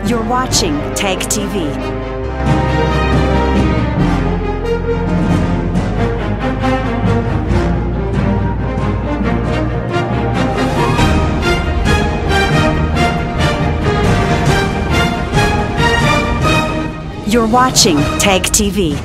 You're watching TAG TV. You're watching TAG TV.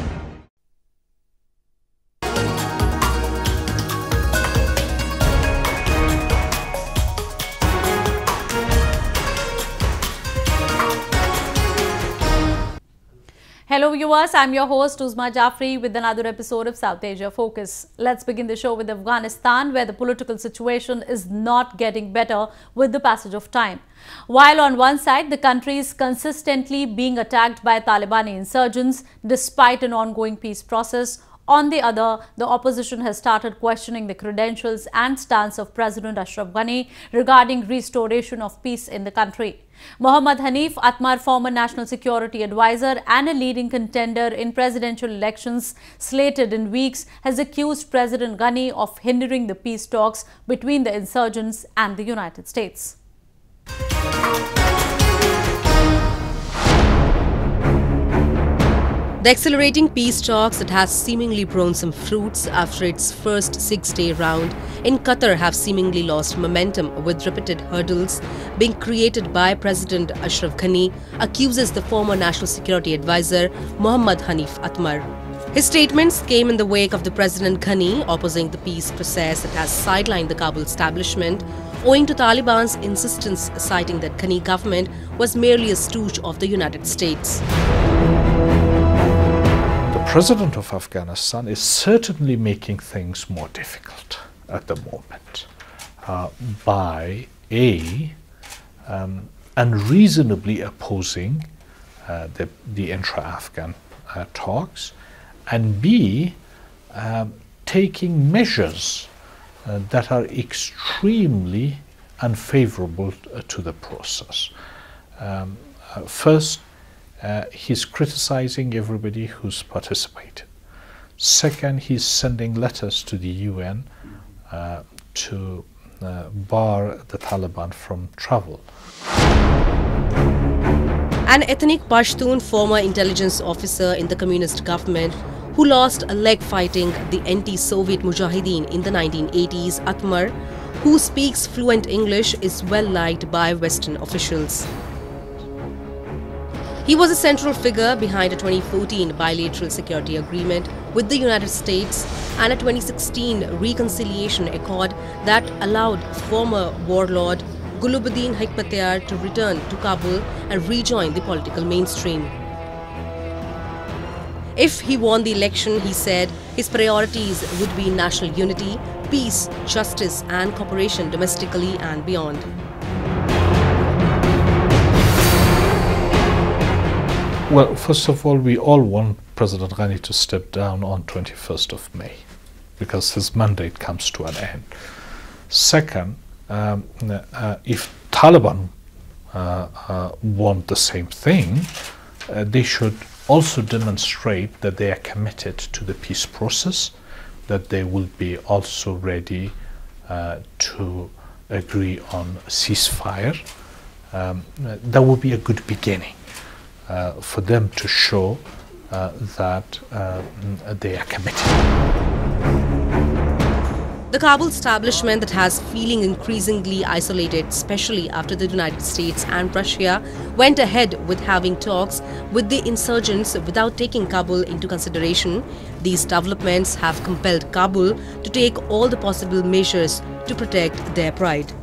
Hello viewers, I'm your host Uzma Jafri with another episode of South Asia Focus. Let's begin the show with Afghanistan, where the political situation is not getting better with the passage of time. While on one side, the country is consistently being attacked by Taliban insurgents despite an ongoing peace process, on the other, the opposition has started questioning the credentials and stance of President Ashraf Ghani regarding restoration of peace in the country. Mohammad Hanif Atmar, former National Security Advisor and a leading contender in presidential elections slated in weeks, has accused President Ghani of hindering the peace talks between the insurgents and the United States. The accelerating peace talks that has seemingly borne some fruits after its first 6-day round in Qatar have seemingly lost momentum, with repeated hurdles being created by President Ashraf Ghani, accuses the former National Security Advisor Mohammad Hanif Atmar. His statements came in the wake of the President Ghani opposing the peace process that has sidelined the Kabul establishment, owing to Taliban's insistence, citing that Ghani government was merely a stooge of the United States. The President of Afghanistan is certainly making things more difficult at the moment by unreasonably opposing the intra-Afghan talks, and B, taking measures that are extremely unfavorable to the process. First, he's criticizing everybody who's participated. Second, he's sending letters to the UN to bar the Taliban from travel. An ethnic Pashtun former intelligence officer in the communist government who lost a leg fighting the anti-Soviet Mujahideen in the 1980s, Atmar, who speaks fluent English, is well liked by Western officials. He was a central figure behind a 2014 bilateral security agreement with the United States and a 2016 reconciliation accord that allowed former warlord Gulbuddin Hekmatyar to return to Kabul and rejoin the political mainstream. If he won the election, he said, his priorities would be national unity, peace, justice and cooperation domestically and beyond. Well, first of all, we all want President Ghani to step down on 21st of May because his mandate comes to an end. Second, if Taliban want the same thing, they should also demonstrate that they are committed to the peace process, that they will be also ready to agree on a ceasefire. That would be a good beginning for them to show that they are committed. The Kabul establishment that has feeling increasingly isolated, especially after the United States and Russia went ahead with having talks with the insurgents without taking Kabul into consideration. These developments have compelled Kabul to take all the possible measures to protect their pride.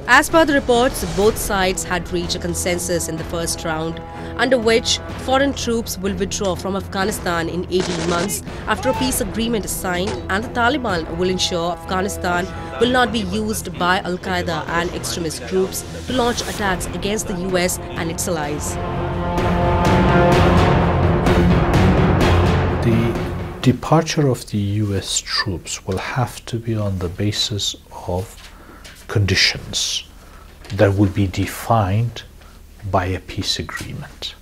As per the reports, both sides had reached a consensus in the first round, under which foreign troops will withdraw from Afghanistan in 18 months after a peace agreement is signed, and the Taliban will ensure Afghanistan will not be used by Al-Qaeda and extremist groups to launch attacks against the US and its allies. The departure of the US troops will have to be on the basis of conditions that will be defined by a peace agreement.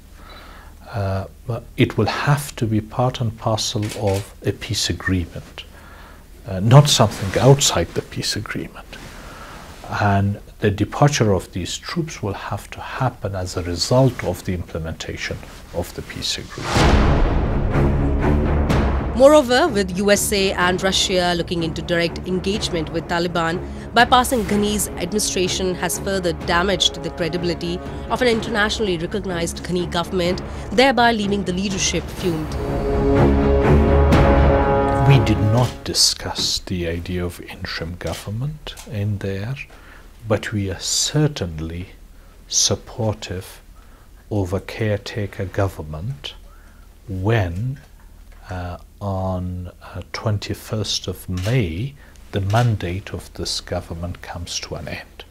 It will have to be part and parcel of a peace agreement, not something outside the peace agreement. And the departure of these troops will have to happen as a result of the implementation of the peace agreement. Moreover, with USA and Russia looking into direct engagement with Taliban, bypassing Ghani's administration has further damaged the credibility of an internationally recognized Ghani government, thereby leaving the leadership fumed. We did not discuss the idea of interim government in there, but we are certainly supportive of a caretaker government when on 21st of May, the mandate of this government comes to an end.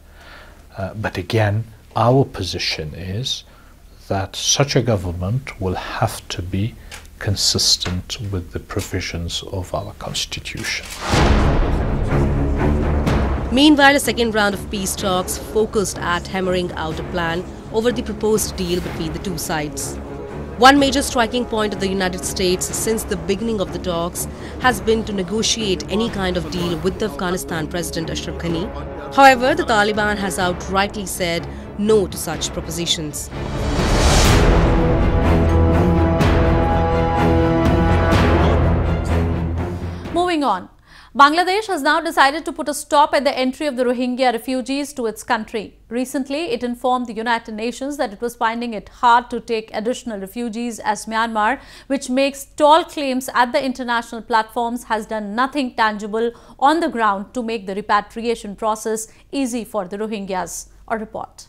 But again, our position is that such a government will have to be consistent with the provisions of our constitution. Meanwhile, a second round of peace talks focused at hammering out a plan over the proposed deal between the two sides. One major striking point of the United States since the beginning of the talks has been to negotiate any kind of deal with the Afghanistan President Ashraf Ghani. However, the Taliban has outrightly said no to such propositions. Moving on. Bangladesh has now decided to put a stop at the entry of the Rohingya refugees to its country. Recently, it informed the United Nations that it was finding it hard to take additional refugees as Myanmar, which makes tall claims at the international platforms, has done nothing tangible on the ground to make the repatriation process easy for the Rohingyas. A report.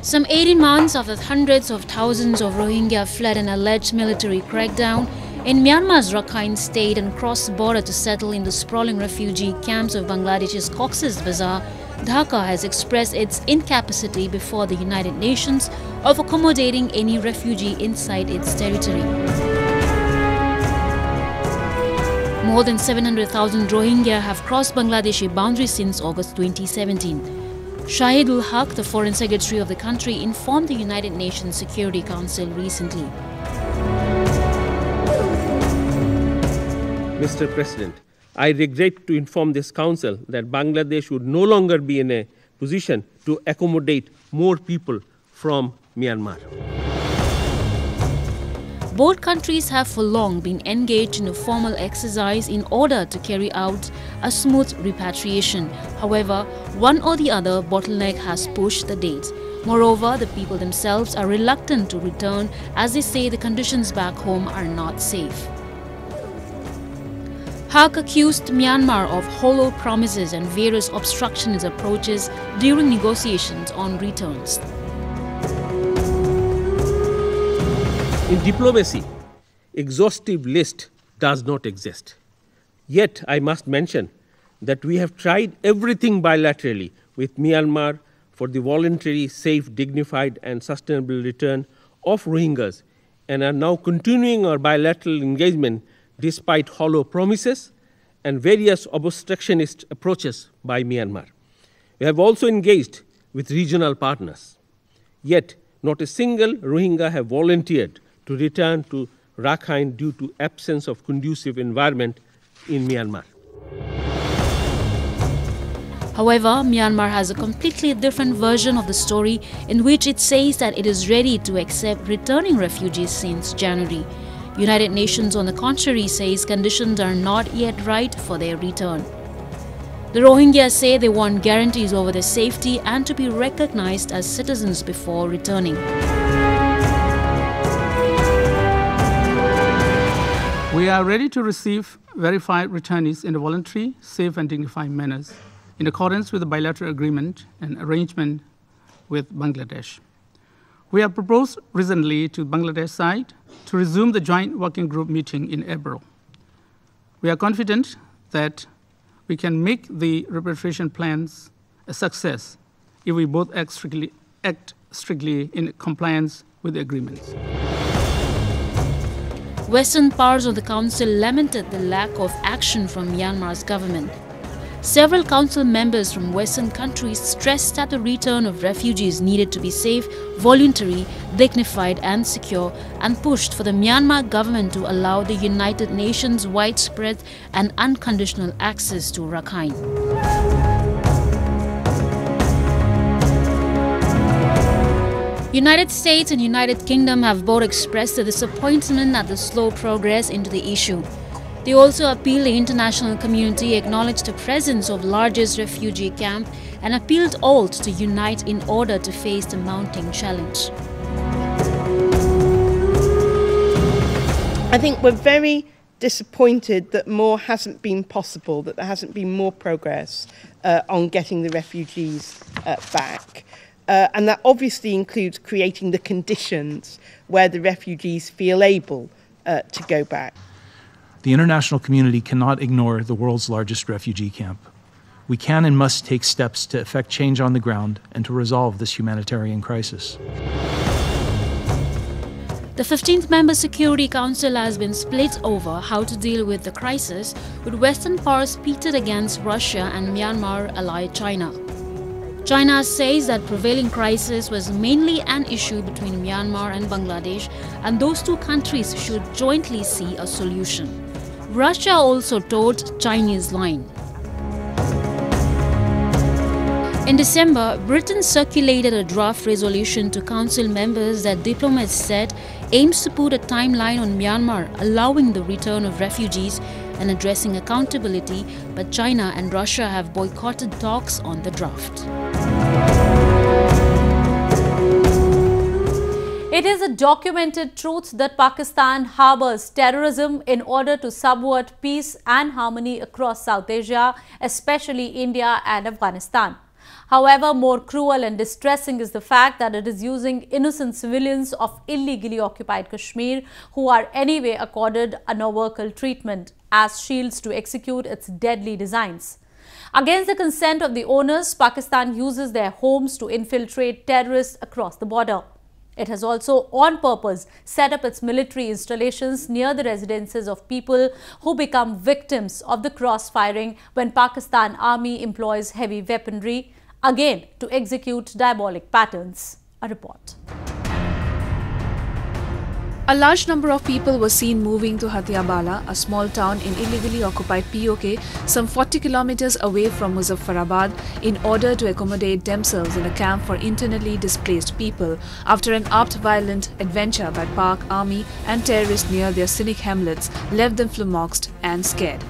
Some 18 months after hundreds of thousands of Rohingya fled an alleged military crackdown in Myanmar's Rakhine state and crossed the border to settle in the sprawling refugee camps of Bangladesh's Cox's Bazar, Dhaka has expressed its incapacity before the United Nations of accommodating any refugee inside its territory. More than 700,000 Rohingya have crossed Bangladeshi boundaries since August 2017. Shahidul Haq, the Foreign Secretary of the country, informed the United Nations Security Council recently. Mr. President, I regret to inform this Council that Bangladesh would no longer be in a position to accommodate more people from Myanmar. Both countries have for long been engaged in a formal exercise in order to carry out a smooth repatriation. However, one or the other bottleneck has pushed the date. Moreover, the people themselves are reluctant to return as they say the conditions back home are not safe. Haq accused Myanmar of hollow promises and various obstructionist approaches during negotiations on returns. In diplomacy, exhaustive list does not exist. Yet, I must mention that we have tried everything bilaterally with Myanmar for the voluntary, safe, dignified and sustainable return of Rohingyas and are now continuing our bilateral engagement despite hollow promises and various obstructionist approaches by Myanmar. We have also engaged with regional partners. Yet, not a single Rohingya have volunteered to return to Rakhine due to absence of conducive environment in Myanmar. However, Myanmar has a completely different version of the story in which it says that it is ready to accept returning refugees since January. United Nations, on the contrary, says conditions are not yet right for their return. The Rohingyas say they want guarantees over their safety and to be recognized as citizens before returning. We are ready to receive verified returnees in a voluntary, safe and dignified manner in accordance with the bilateral agreement and arrangement with Bangladesh. We have proposed recently to Bangladesh side to resume the joint working group meeting in April. We are confident that we can make the repatriation plans a success if we both act strictly in compliance with the agreements. Western powers of the Council lamented the lack of action from Myanmar's government. Several council members from Western countries stressed that the return of refugees needed to be safe, voluntary, dignified and secure, and pushed for the Myanmar government to allow the United Nations widespread and unconditional access to Rakhine. United States and United Kingdom have both expressed their disappointment at the slow progress into the issue. They also appealed the international community acknowledge the presence of largest refugee camp and appealed all to unite in order to face the mounting challenge. I think we're very disappointed that more hasn't been possible, that there hasn't been more progress on getting the refugees back. And that obviously includes creating the conditions where the refugees feel able to go back. The international community cannot ignore the world's largest refugee camp. We can and must take steps to effect change on the ground and to resolve this humanitarian crisis. The 15th Member Security Council has been split over how to deal with the crisis, with Western powers pitted against Russia and Myanmar ally China. China says that prevailing crisis was mainly an issue between Myanmar and Bangladesh, and those two countries should jointly see a solution. Russia also toed Chinese line. In December, Britain circulated a draft resolution to council members that diplomats said aims to put a timeline on Myanmar, allowing the return of refugees and addressing accountability, but China and Russia have boycotted talks on the draft. It is a documented truth that Pakistan harbors terrorism in order to subvert peace and harmony across South Asia, especially India and Afghanistan. However, more cruel and distressing is the fact that it is using innocent civilians of illegally occupied Kashmir, who are anyway accorded a no-workal treatment, as shields to execute its deadly designs. Against the consent of the owners, Pakistan uses their homes to infiltrate terrorists across the border. It has also, on purpose, set up its military installations near the residences of people who become victims of the cross-firing when Pakistan Army employs heavy weaponry, again to execute diabolic patterns. A report. A large number of people were seen moving to Hatiabala, a small town in illegally occupied POK, some 40 kilometers away from Muzaffarabad, in order to accommodate themselves in a camp for internally displaced people after an armed violent adventure by Pak Army and terrorists near their scenic hamlets left them flummoxed and scared.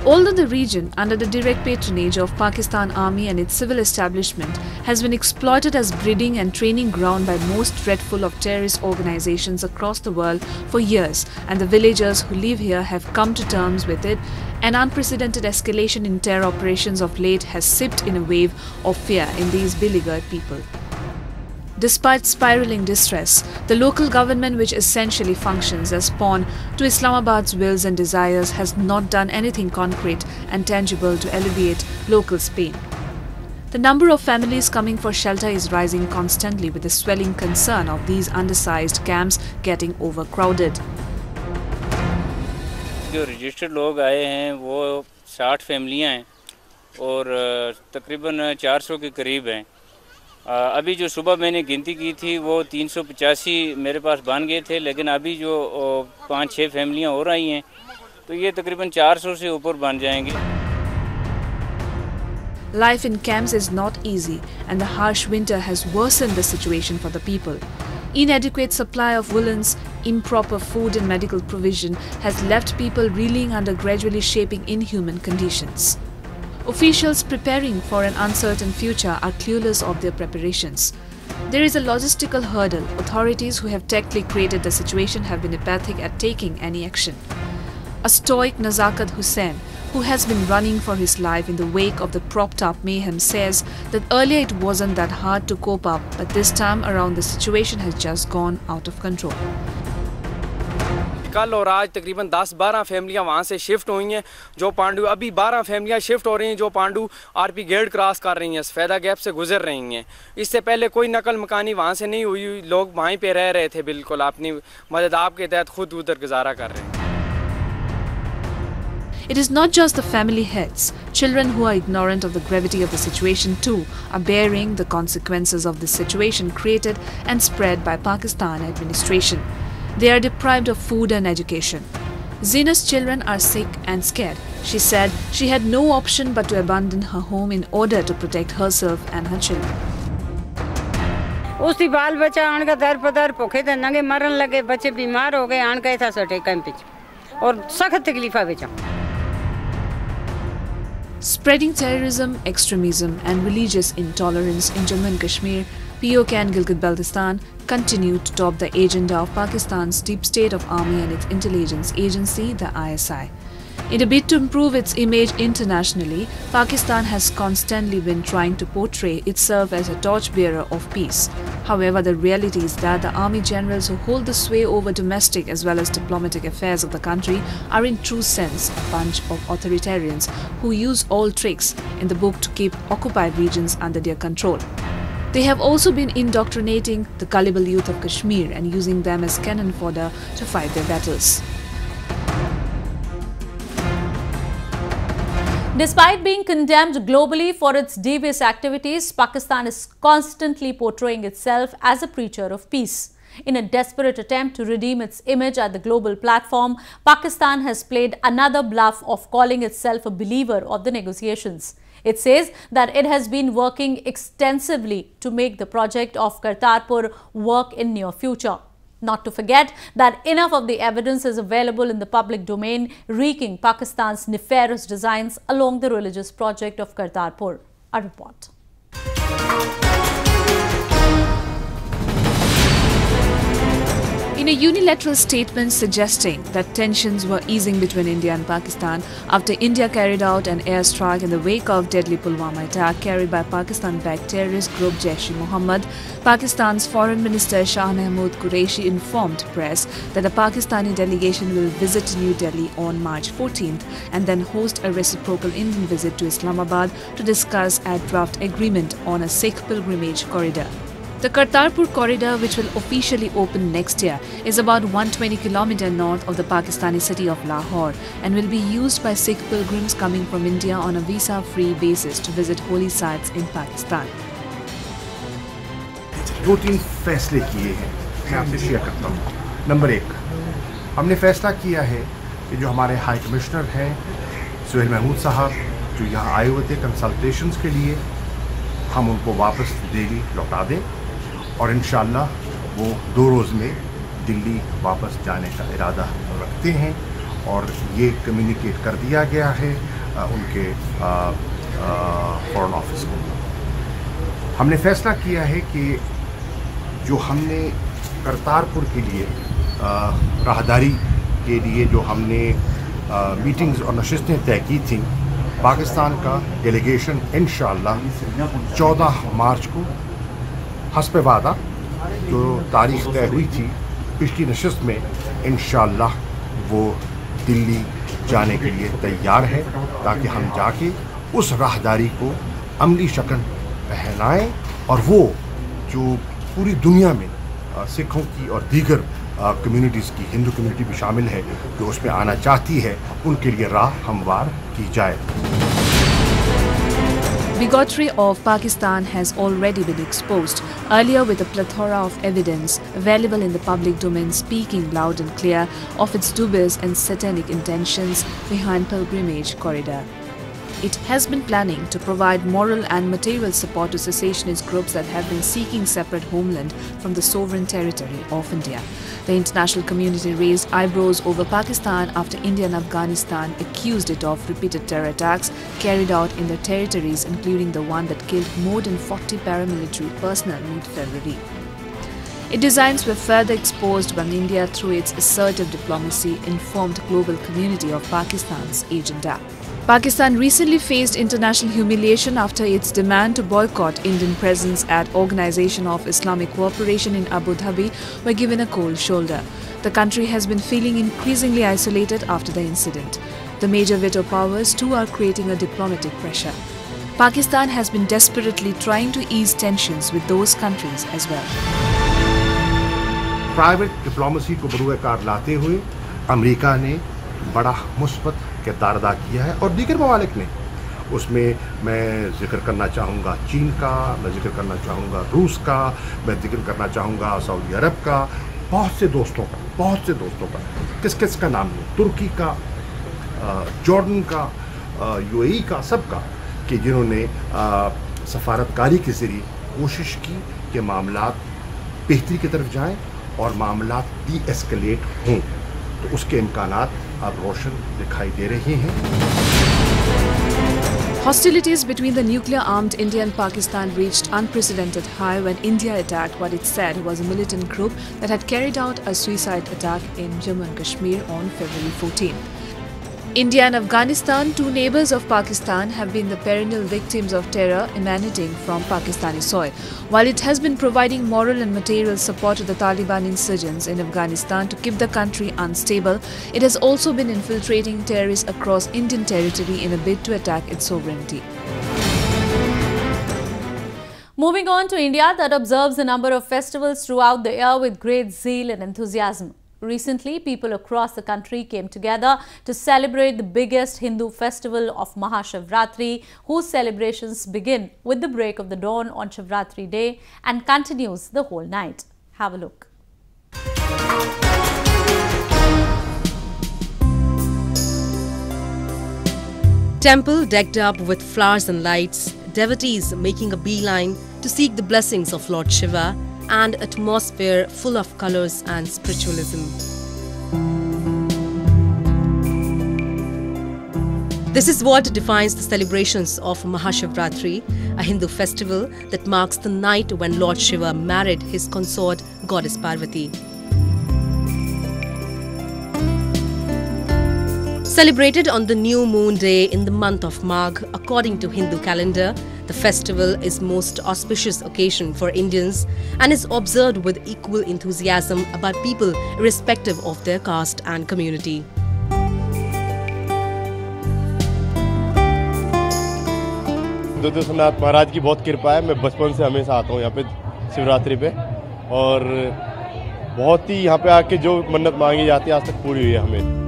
Although the region, under the direct patronage of Pakistan Army and its civil establishment, has been exploited as breeding and training ground by most dreadful of terrorist organizations across the world for years, and the villagers who live here have come to terms with it, an unprecedented escalation in terror operations of late has sipped in a wave of fear in these beleaguered people. Despite spiraling distress, the local government, which essentially functions as pawn to Islamabad's wills and desires, has not done anything concrete and tangible to alleviate locals' pain. The number of families coming for shelter is rising constantly, with the swelling concern of these undersized camps getting overcrowded. जो registered लोग आए हैं वो 60 फैमिलियां हैं और तकरीबन 400 के करीब हैं। अभी जो सुबह मैंने गिनती की थी वो 385 मेरे पास बन गए थे, लेकिन अभी जो 5-6 फैमिलियां हो रही हैं तो ये तकरीबन 400 से ऊपर बन जाएंगे। Life in camps is not easy, and the harsh winter has worsened the situation for the people. Inadequate supply of woolens, improper food and medical provision has left people reeling under gradually shaping inhuman conditions. Officials preparing for an uncertain future are clueless of their preparations. There is a logistical hurdle. Authorities who have tactfully created the situation have been apathic at taking any action. A stoic Nazakat Hussain, who has been running for his life in the wake of the propped-up mayhem, says that earlier it wasn't that hard to cope up, but this time around the situation has just gone out of control. कल और आज तकरीबन 10-12 फैमिलियां वहां से shift हुई हैं। जो पांडु अभी 12 फैमिलियां शिफ्ट हो रही हैं, जो पांडु आरपी गेट क्रॉस कर रही हैं, सफेदा गैप से गुजर रही हैं। इससे पहले कोई नकल मकानी वहां से नहीं हुई, लोग वहीं पे रह रहे थे, बिल्कुल अपनी मदद आपके तहत खुद उधर गुजारा कर रहे हैं। It is not just the family heads. Children who are ignorant of the gravity of the situation too are bearing the consequences of this situation created and spread by Pakistan administration. They are deprived of food and education. Zina's children are sick and scared. She said she had no option but to abandon her home in order to protect herself and her children. उसकी बाल बच्चा आन का दर पदर भूखे थे नंगे मरन लगे बच्चे बीमार हो गए आन गए था सटे कैंप और सख्त तकलीफा बेचा. Spreading terrorism, extremism and religious intolerance in Jammu and Kashmir, POK and Gilgit-Baltistan continue to top the agenda of Pakistan's deep state of army and its intelligence agency, the ISI. In a bid to improve its image internationally, Pakistan has constantly been trying to portray itself as a torchbearer of peace. However, the reality is that the army generals who hold the sway over domestic as well as diplomatic affairs of the country are in true sense a bunch of authoritarians who use all tricks in the book to keep occupied regions under their control. They have also been indoctrinating the gullible youth of Kashmir and using them as cannon fodder to fight their battles. Despite being condemned globally for its devious activities, Pakistan is constantly portraying itself as a preacher of peace. In a desperate attempt to redeem its image at the global platform, Pakistan has played another bluff of calling itself a believer of the negotiations. It says that it has been working extensively to make the project of Kartarpur work in near future. Not to forget that enough of the evidence is available in the public domain wreaking Pakistan's nefarious designs along the religious project of Kartarpur. A report. In a unilateral statement suggesting that tensions were easing between India and Pakistan after India carried out an airstrike in the wake of deadly Pulwama attack carried by Pakistan-backed terrorist group Jaish-e-Mohammed, Pakistan's Foreign Minister Shah Mahmood Qureshi informed press that the Pakistani delegation will visit New Delhi on March 14th and then host a reciprocal Indian visit to Islamabad to discuss a draft agreement on a Sikh pilgrimage corridor. The Kartarpur Corridor, which will officially open next year, is about 120 km north of the Pakistani city of Lahore and will be used by Sikh pilgrims coming from India on a visa-free basis to visit holy sites in Pakistan. दो तीन फैसले किए हैं, मैं आपसे share करता हूँ। Number 1, हमने फैसला किया है कि जो हमारे हाई कमिश्नर हैं सुहेल महमूद साहब, जो यहाँ आए हुए थे कंसल्टेशंस के लिए, हम उनको वापस दिल्ली लौटा दें और इंशाअल्लाह वो 2 रोज़ में दिल्ली वापस जाने का इरादा रखते हैं और ये कम्युनिकेट कर दिया गया है उनके फॉरेन ऑफिस को। हमने फैसला किया है कि जो हमने करतारपुर के लिए राहदारी के लिए जो हमने मीटिंग्स और नशिस्तें तय की थी, पाकिस्तान का डेलीगेशन इंशाअल्लाह 14 मार्च को हस्ब वादा जो तारीख तय हुई थी पिछली नशिस्त में, इंशाअल्लाह वो दिल्ली जाने के लिए तैयार है ताकि हम जाके उस राहदारी को अमली शक्ल पहनाएं और वो जो पूरी दुनिया में सिखों की और दीगर कम्युनिटीज़ की, हिंदू कम्युनिटी भी शामिल है, जो उसमें आना चाहती है, उनके लिए राह हमवार की जाए। Bigotry of Pakistan has already been exposed earlier with a plethora of evidence available in the public domain speaking loud and clear of its dubious and satanic intentions behind pilgrimage corridor. It has been planning to provide moral and material support to secessionist groups that have been seeking separate homeland from the sovereign territory of India. The international community raised eyebrows over Pakistan after India and Afghanistan accused it of repeated terror attacks carried out in their territories, including the one that killed more than 40 paramilitary personnel mid-February. Its designs were further exposed when India, through its assertive diplomacy, informed the global community of Pakistan's agenda. Pakistan recently faced international humiliation after its demand to boycott Indian presence at Organization of Islamic Cooperation in Abu Dhabi were given a cold shoulder. The country has been feeling increasingly isolated after the incident. The major veto powers too are creating a diplomatic pressure. Pakistan has been desperately trying to ease tensions with those countries as well. Private diplomacy को बरूए car लाते हुए America ने बड़ा मुस्बत किरदार अदा किया है और दीगर ममालिक ने। उसमें मैं जिक्र करना चाहूँगा चीन का, मैं जिक्र करना चाहूँगा रूस का, मैं जिक्र करना चाहूँगा सऊदी अरब का, बहुत से दोस्तों का, किस किस का नाम नहीं, तुर्की का, जॉर्डन का, यूएई का, सबका, कि जिन्होंने सफारतकारी के ज़रिए कोशिश की कि मामलात बेहतरी की तरफ जाएं और मामलात डी-एस्केलेट हों। तो उसके इम्कानात अब रोशन दिखाई दे रहे हैं। Hostilities between the nuclear-armed India and Pakistan reached unprecedented high when India attacked what it said was a militant group that had carried out a suicide attack in Jammu and Kashmir on February 14. India and Afghanistan, two neighbours of Pakistan, have been the perennial victims of terror emanating from Pakistani soil. While it has been providing moral and material support to the Taliban insurgents in Afghanistan to keep the country unstable, it has also been infiltrating terrorists across Indian territory in a bid to attack its sovereignty. Moving on to India, that observes a number of festivals throughout the year with great zeal and enthusiasm. Recently, people across the country came together to celebrate the biggest Hindu festival of Mahashivratri, whose celebrations begin with the break of the dawn on Shivratri day and continues the whole night. Have a look. Temple decked up with flowers and lights, devotees making a beeline to seek the blessings of Lord Shiva, and atmosphere full of colors and spiritualism. This is what defines the celebrations of Mahashivratri, a Hindu festival that marks the night when Lord Shiva married his consort, goddess Parvati. Celebrated on the new moon day in the month of Magh, according to Hindu calendar, the festival is most auspicious occasion for Indians and is observed with equal enthusiasm by people irrespective of their caste and community. दुर्दुष्टनाथ महाराज की बहुत कृपा है। मैं बचपन से हमेशा आता हूँ यहाँ पे शिवरात्रि पे और बहुत ही यहाँ पे आके जो मन्नत मांगी जाती है आज तक पूरी हुई है हमें।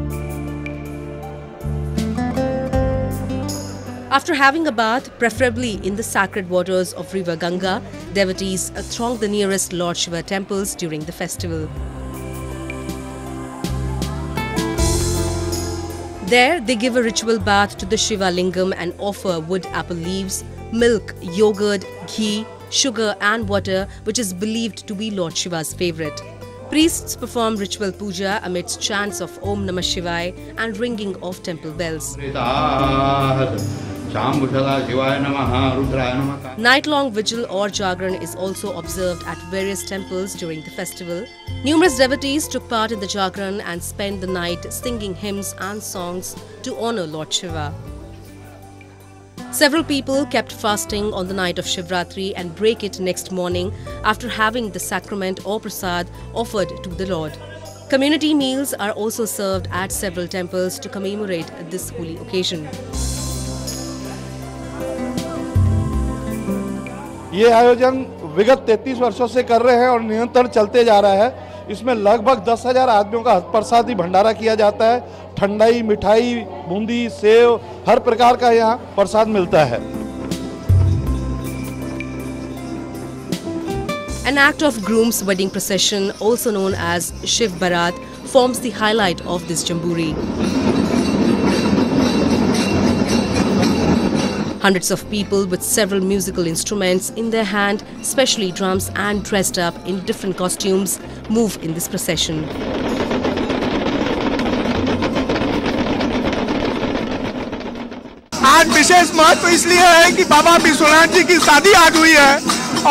After having a bath, preferably in the sacred waters of river Ganga, devotees throng the nearest Lord Shiva temples during the festival. There, they give a ritual bath to the Shiva Lingam and offer wood apple leaves, milk, yogurt, ghee, sugar and water, which is believed to be Lord Shiva's favourite. Priests perform ritual puja amidst chants of Om Namah Shivaya and ringing of temple bells. Night-long vigil or jagran is also observed at various temples during the festival. Numerous devotees took part in the jagran and spent the night singing hymns and songs to honour Lord Shiva. Several people kept fasting on the night of Shivratri and break it next morning after having the sacrament or prasad offered to the Lord. Community meals are also served at several temples to commemorate this holy occasion. ये आयोजन विगत 33 वर्षों से कर रहे हैं और निरंतर चलते जा रहा है। इसमें लगभग 10,000 आदमियों का प्रसादी भंडारा किया जाता है। ठंडाई, मिठाई, बूंदी, सेव, हर प्रकार का यहाँ प्रसाद मिलता है। An act of groom's wedding procession, also known as Shiv Barat, forms the highlight of this jamboree. Hundreds of people with several musical instruments in their hand, especially drums, and dressed up in different costumes, move in this procession. आज विशेष महत्व इसलिए है कि बाबा विश्वनाथ जी की शादी आज हुई है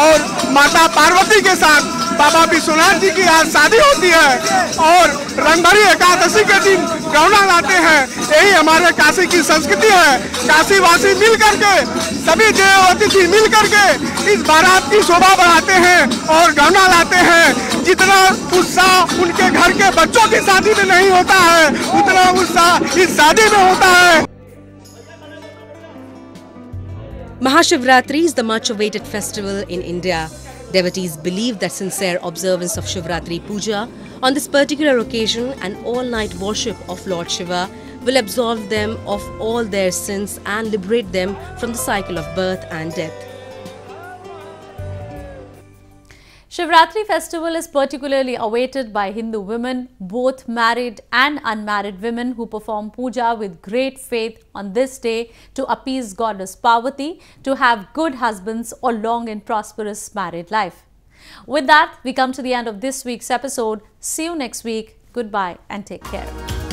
और माता पार्वती के साथ बाबा विश्वनाथ जी की आज शादी होती है और रंगभरी एकादशी के दिन गौना लाते हैं। यही हमारे काशी की संस्कृति है। काशीवासी मिल करके, सभी देव अतिथि मिल करके इस बारात की शोभा बढ़ाते हैं और गौना लाते हैं। जितना उत्साह उनके घर के बच्चों की शादी में नहीं होता है, उतना उत्साह इस शादी में होता है। Mahashivratri is the much-awaited festival in India. Devotees believe that sincere observance of Shivratri puja on this particular occasion and all-night worship of Lord Shiva will absolve them of all their sins and liberate them from the cycle of birth and death. Shivratri festival is particularly awaited by Hindu women, both married and unmarried women, who perform puja with great faith on this day to appease goddess Parvati, to have good husbands or long and prosperous married life. With that, we come to the end of this week's episode. See you next week. Goodbye and take care.